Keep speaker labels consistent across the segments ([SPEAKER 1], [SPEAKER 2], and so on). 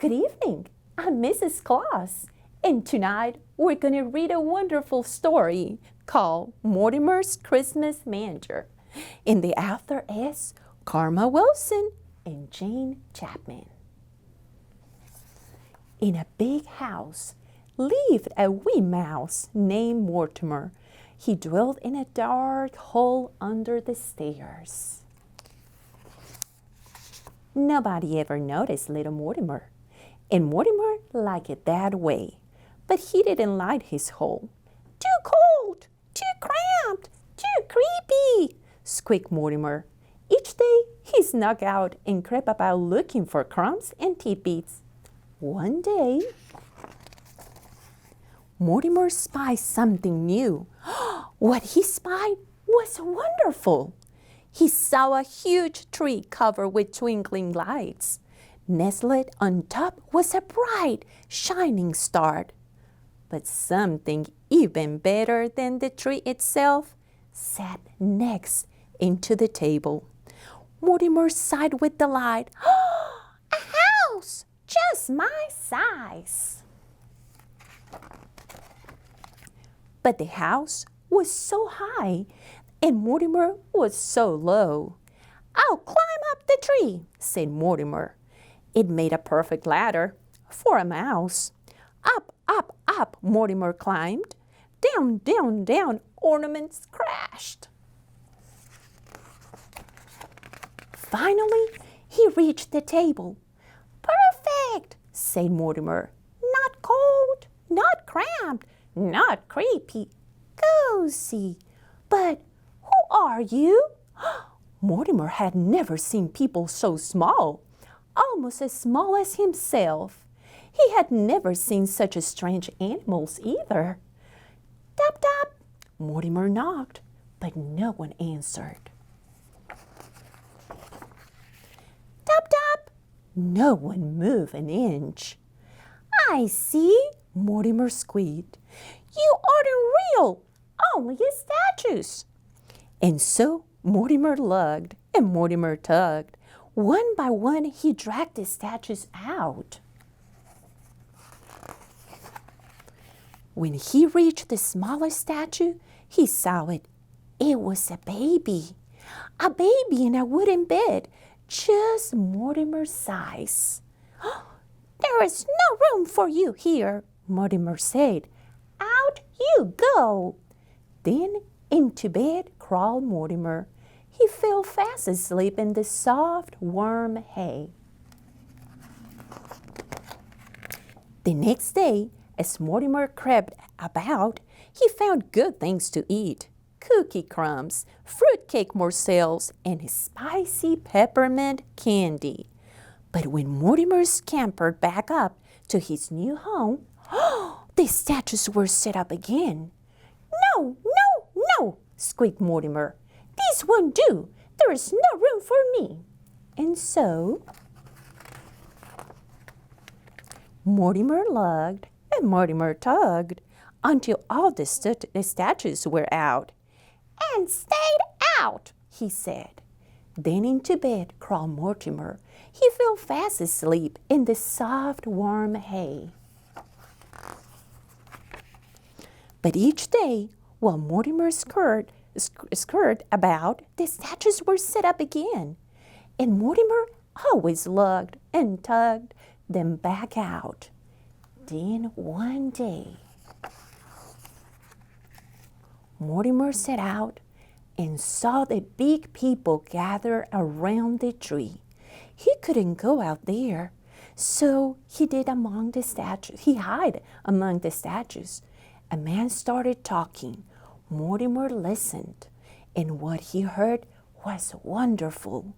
[SPEAKER 1] Good evening. I'm Mrs. Claus, and tonight we're going to read a wonderful story called Mortimer's Christmas Manger. And the author is Karma Wilson and Jane Chapman. In a big house lived a wee mouse named Mortimer. He dwelled in a dark hole under the stairs. Nobody ever noticed little Mortimer, and Mortimer liked it that way. But he didn't like his hole. "Too cold, too cramped, too creepy," squeaked Mortimer. Each day he snuck out and crept about looking for crumbs and tidbits. One day, Mortimer spied something new. What he spied was wonderful. He saw a huge tree covered with twinkling lights. Nestled on top was a bright, shining star. But something even better than the tree itself sat next into the table. Mortimer sighed with delight. "A house just my size." But the house was so high and Mortimer was so low. "I'll climb up the tree," said Mortimer. It made a perfect ladder for a mouse. Up, up, up, Mortimer climbed. Down, down, down, ornaments crashed. Finally, he reached the table. "Perfect," said Mortimer. "Not cold, not cramped, not creepy, cozy. But who are you?" Mortimer had never seen people so small, almost as small as himself. He had never seen such strange animals either. Tap, tap. Mortimer knocked, but no one answered. Tap, tap. No one moved an inch. "I see," Mortimer squeaked. "You aren't real, only statues." And so Mortimer lugged and Mortimer tugged. One by one, he dragged the statues out. When he reached the smallest statue, he saw it. It was a baby in a wooden bed, just Mortimer's size. "There is no room for you here," Mortimer said. "Out you go." Then into bed crawled Mortimer. He fell fast asleep in the soft, warm hay. The next day, as Mortimer crept about, he found good things to eat. Cookie crumbs, fruitcake morsels, and spicy peppermint candy. But when Mortimer scampered back up to his new home, the statues were set up again. "No, no, no," squeaked Mortimer. "This won't do. There is no room for me." And so Mortimer lugged and Mortimer tugged until all the statues were out. "And stayed out," he said. Then into bed crawled Mortimer. He fell fast asleep in the soft, warm hay. But each day, while Mortimer scurried about, the statues were set up again. And Mortimer always lugged and tugged them back out. Then one day, Mortimer set out and saw the big people gather around the tree. He couldn't go out there, so he hid among the statues. A man started talking. Mortimer listened, and what he heard was wonderful.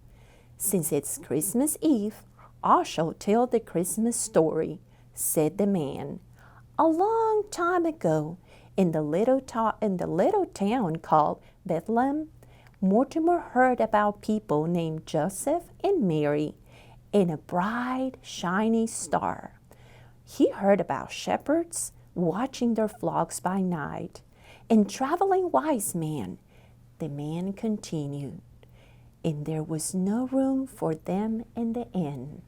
[SPEAKER 1] "Since it's Christmas Eve, I shall tell the Christmas story," said the man. "A long time ago, in the little town called Bethlehem, Mortimer heard about people named Joseph and Mary and a bright, shiny star. He heard about shepherds watching their flocks by night and traveling wise men." The man continued, "And there was no room for them in the inn."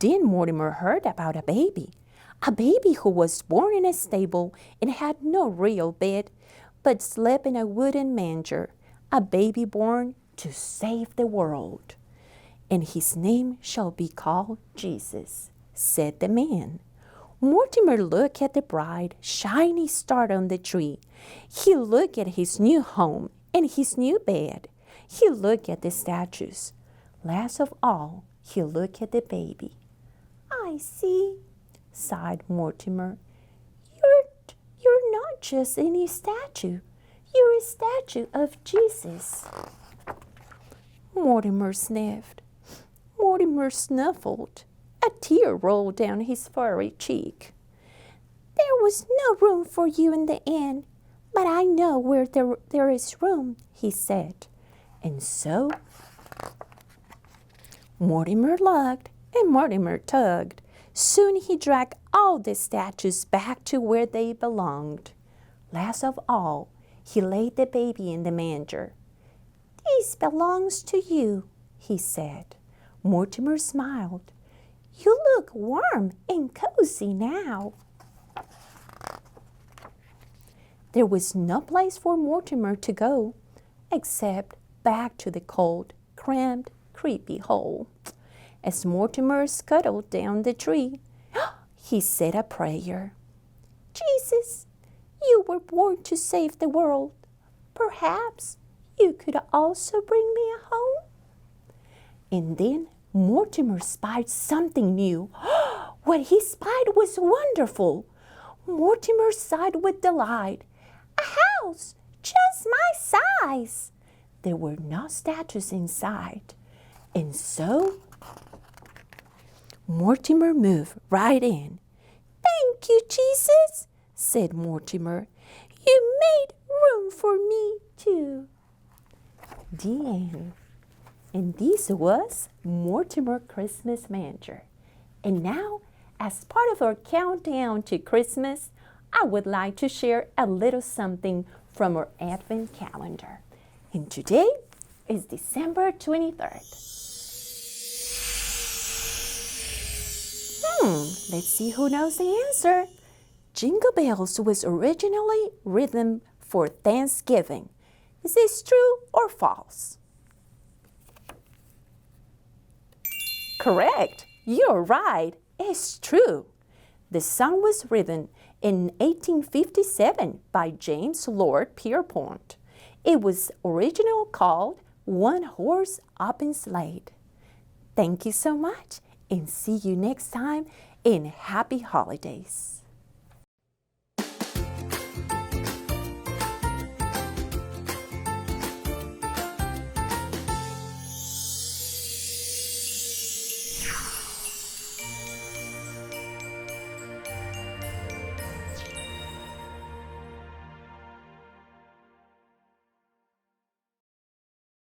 [SPEAKER 1] Then Mortimer heard about a baby who was born in a stable and had no real bed, but slept in a wooden manger, a baby born to save the world. And his name shall be called Jesus, said the man. Mortimer looked at the bright, shiny star on the tree. He looked at his new home and his new bed. He looked at the statues. Last of all, he looked at the baby. I see, sighed Mortimer. You're not just any statue. You're a statue of Jesus. Mortimer sniffed. Mortimer snuffled. A tear rolled down his furry cheek. There was no room for you in the inn, but I know where there is room, he said. And so Mortimer lugged and Mortimer tugged. Soon he dragged all the statues back to where they belonged. Last of all, he laid the baby in the manger. This belongs to you, he said. Mortimer smiled. You look warm and cozy now. There was no place for Mortimer to go except back to the cold, cramped, creepy hole. As Mortimer scuttled down the tree, he said a prayer. Jesus, you were born to save the world. Perhaps you could also bring me a home. And then Mortimer spied something new. What he spied was wonderful. Mortimer sighed with delight. A house just my size. There were no statues inside. And so Mortimer moved right in. Thank you, Jesus, said Mortimer. You made room for me too. The end. And this was Mortimer Christmas Manger. And now, as part of our countdown to Christmas, I would like to share a little something from our Advent calendar. And today is December 23rd. Let's see who knows the answer. Jingle Bells was originally written for Thanksgiving. Is this true or false? Correct. You're right. It's true. The song was written in 1857 by James Lord Pierpont. It was originally called One Horse Open Sleigh. Thank you so much and see you next time and happy holidays.